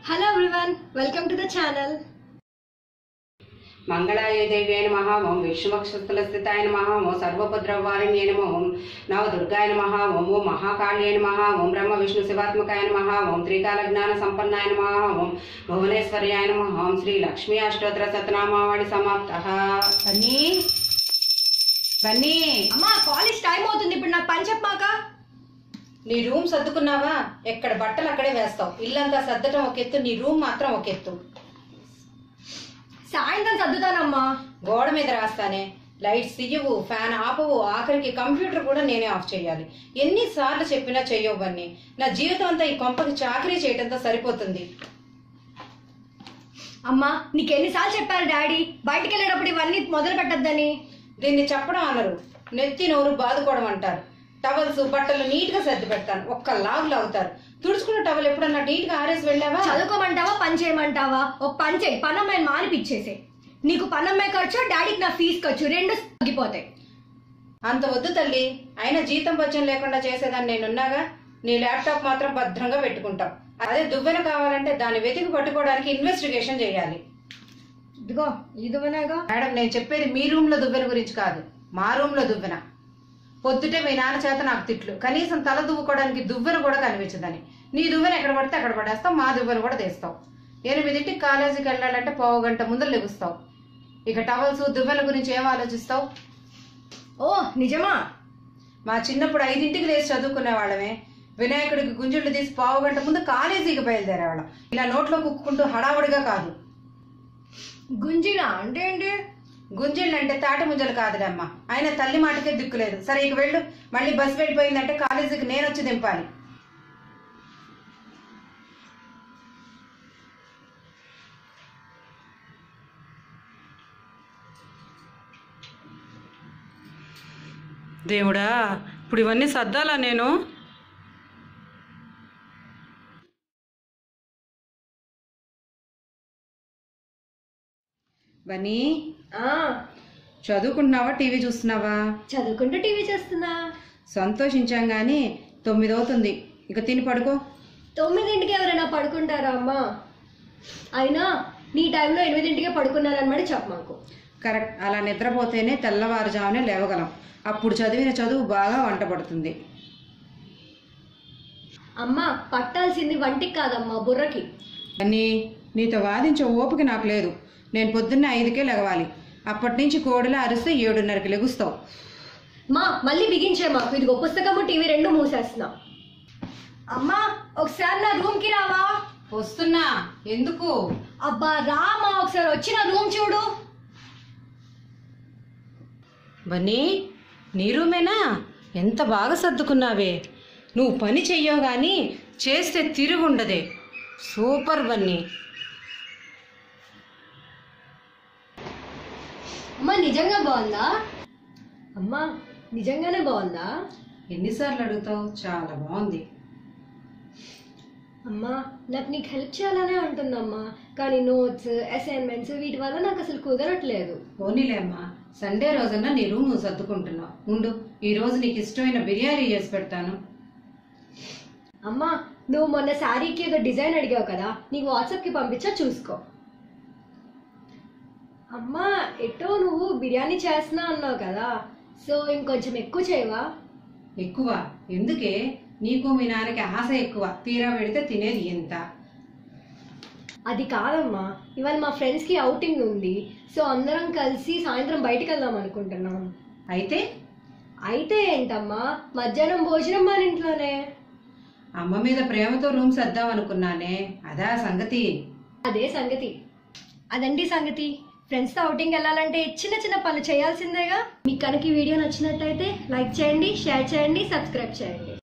Hello everyone, welcome to the channel. మంగళాయ దేవ్యాయ నమః ఓం విష్ణుమక్షస్థలస్థితాయ నమః ఓం సర్వోపద్రవవారిణ్యై నమః ఓం నవదుర్గాయ నమః ఓం మహాకాళ్యాయ నమః ఓం బ్రహ్మ విష్ణు శివాత్మకాయ నమః ఓం త్రికాల జ్ఞాన సంపన్నాయ నమః ఓం భువనేశ్వర్యాయ నమః ఓం శ్రీ లక్ష్మీ అష్టోత్తర శతనామావళి సమాప్తః. బన్నీ అమ్మా కాలేజ్ టైం అవుతుంది, ఇప్పుడు నాకు పని చెప్పమాక. నీ రూమ్ సర్దుకున్నావా? ఎక్కడ బట్టలు అక్కడే వేస్తావు. ఇల్లంతా సర్దటం ఒక ఎత్తు, నీ రూమ్ మాత్రం ఒక ఎత్తు. సాయంత్రం సర్దుతానమ్మా. గోడ మీద రాస్తానే, లైట్స్ తీయవు, ఫ్యాన్ ఆపవు, ఆఖరికి కంప్యూటర్ కూడా నేనే ఆఫ్ చేయాలి. ఎన్నిసార్లు చెప్పినా చెయ్యవన్నీ. నా జీవితం అంతా ఈ కొంపకి చాకరీ చేయటంతో సరిపోతుంది. అమ్మా నీకెన్నిసార్లు చెప్పారు డాడీ బయటికి వెళ్ళేటప్పుడు ఇవన్నీ మొదలు పెట్టద్దని? దీన్ని చెప్పడం అనరు, నెత్తి నోరు బాదుకోవడం అంటారు. టవల్స్ బట్టలు నీట్ గా సర్ది పెడతాను, ఒక్క లాగులు అవుతారు. తుడుచుకున్న టవల్ ఎప్పుడన్నా నీట్ గా ఆరేసి వెళ్ళావా? చదువుకోమంటావా పని చేయమంటావా? ఒక పని చేయి, పనమ్మాయిని మానిపిచ్చేసే. నీకు పనమ్మాయి ఖర్చు, డాడీకి నా ఫీజు ఖర్చు రెండు తగ్గిపోతాయి. అంత వద్దు తల్లి, అయినా జీతం పచ్చం లేకుండా చేసేదాన్ని నేనున్నాగా. నీ ల్యాప్టాప్ మాత్రం భద్రంగా పెట్టుకుంటావు. అదే దువ్వెన కావాలంటే దాన్ని వెతికి పట్టుకోవడానికి ఇన్వెస్టిగేషన్ చేయాలి. ఇదిగో ఈ దువ్వెనగా. మేడం, నేను చెప్పేది మీ రూమ్ లో దువ్వెన గురించి కాదు, మా రూమ్ లో దువ్వెన. పొద్దుటే మీ నాన్న చేత నాకు తిట్లు, కనీసం తల దువ్వుకోవడానికి దువ్వెన కూడా కనిపించదని. నీ దువ్వెన ఎక్కడ పడితే అక్కడ పడేస్తావు, మా దువ్వెన కూడా తీస్తావు. 8ంటికి కాలేజీకి వెళ్ళాలంటే పావు గంట ముందర లెగుస్తావు. ఇక టవల్స్ దువ్వెన గురించి ఏం ఆలోచిస్తావు? ఓ నిజమా? మా చిన్నప్పుడు 5ంటికి లేచి చదువుకునే వాళ్ళమే. వినాయకుడికి గుంజుళ్ళు తీసి పావు గంట ముందు కాలేజీకి బయలుదేరేవాళ్ళం. ఇలా నోట్లో కుక్కుంటూ హడావుడిగా కాదు. గుంజిలా అంటే ఏంటి? గుంజిళ్ళు అంటే తాటి ముంజలు కాదులే అమ్మా. ఆయన తల్లి మాటకే దిక్కులేదు. సరే ఇక వెళ్ళు, మళ్ళీ బస్సు వెళ్ళిపోయిందంటే కాలేజీకి నేను వచ్చి దింపాలి. దేవుడా, ఇప్పుడు ఇవన్నీ సర్దాలా నేను? బన్నీ, ఆ చదువుకుంటున్నావా టీవీ చూస్తున్నావా? చదువుకుంటూ టీవీ చూస్తున్నా. సంతోషించాం గాని 9 అవుతుంది, ఇక తిని పడుకో. 9ంటికి ఎవరైనా పడుకుంటారా అమ్మా? అయినా నీ టైంలో 8ంటికే పడుకున్నారనమాట చెప్ప మాకు. కరెక్ట్, అలా నిద్రపోతేనే తెల్లవారుజామునే లేవగలం. అప్పుడు చదివిన చదువు బాగా వంట పడుతుంది. అమ్మా పట్టాల్సింది వంటికి కాదమ్మా, బుర్రకి. బన్నీ, నీతో వాదించే ఓపిక నాకు లేదు. నేను పొద్దున్నే 5కే లెగవాలి. అప్పటి నుంచి కోడిలా అరిస్తే 7:30కి లెగుస్తావు. మా మళ్ళీ బిగించే మాకు. ఇదిగో పుస్తకము టీవీ రెండు మూసేస్తున్నా. అమ్మా ఒకసారి నా రూమ్ కి రావా? వస్తున్నా. ఎందుకు? అబ్బా రామా, ఒకసారి వచ్చి నా రూమ్ చూడు. బన్నీ, నీ రూమేనా? ఎంత బాగా సర్దుకున్నావే. నువ్వు పని చెయ్యవు గాని చేస్తే తిరుగుండదే. సూపర్ బన్నీ. అమ్మా నిజంగా బాగుందా? అమ్మా నిజంగానే బాగుందా? ఎన్నిసార్లు అడుగుతావు? చాలా బాగుంది. అమ్మా నాకు నీకు హెల్ప్ చేయాలనే ఉంటుందమ్మా, కానీ నోట్స్ అసైన్మెంట్స్ వీటి వల్ల నాకు అసలు కుదరట్లేదు. పోనీలే అమ్మా, సండే రోజున నీ రూమ్ నువ్వు సర్దుకుంటున్నావు. ఉండు, ఈ రోజు నీకు ఇష్టమైన బిర్యానీ చేసి పెడతాను. అమ్మా నువ్వు మొన్న శారీకి ఏదో డిజైన్ అడిగావు కదా, నీకు వాట్సాప్కి పంపించా చూసుకో. అమ్మా ఎటో నువ్వు బిర్యానీ చేస్తున్నా అన్నావు కదా, సో ఇంకొంచెం ఎక్కువ చేయవా? ఎక్కువ ఎందుకే? నీకు మీ నాన్నకి ఆశ ఎక్కువ, తీరా పెడితే తినేది ఎంత? అది కాదమ్మా, ఇవాళ మా ఫ్రెండ్స్కి అవుటింగ్ ఉంది, సో అందరం కలిసి సాయంత్రం బయటికి వెళ్దాం అనుకుంటున్నాం. అయితే అయితే ఏంటమ్మా, మధ్యాహ్నం భోజనం మన ఇంట్లోనే. అమ్మ మీద ప్రేమతో రూమ్ సర్దాం అనుకున్నానే, అదా సంగతి? అదే సంగతి. అదండి సంగతి. ఫ్రెండ్స్తో అవుటింగ్ వెళ్ళాలంటే చిన్న చిన్న పనులు చేయాల్సిందేగా. మీకు కనుక ఈ వీడియో నచ్చినట్టయితే లైక్ చేయండి, షేర్ చేయండి, సబ్స్క్రైబ్ చేయండి.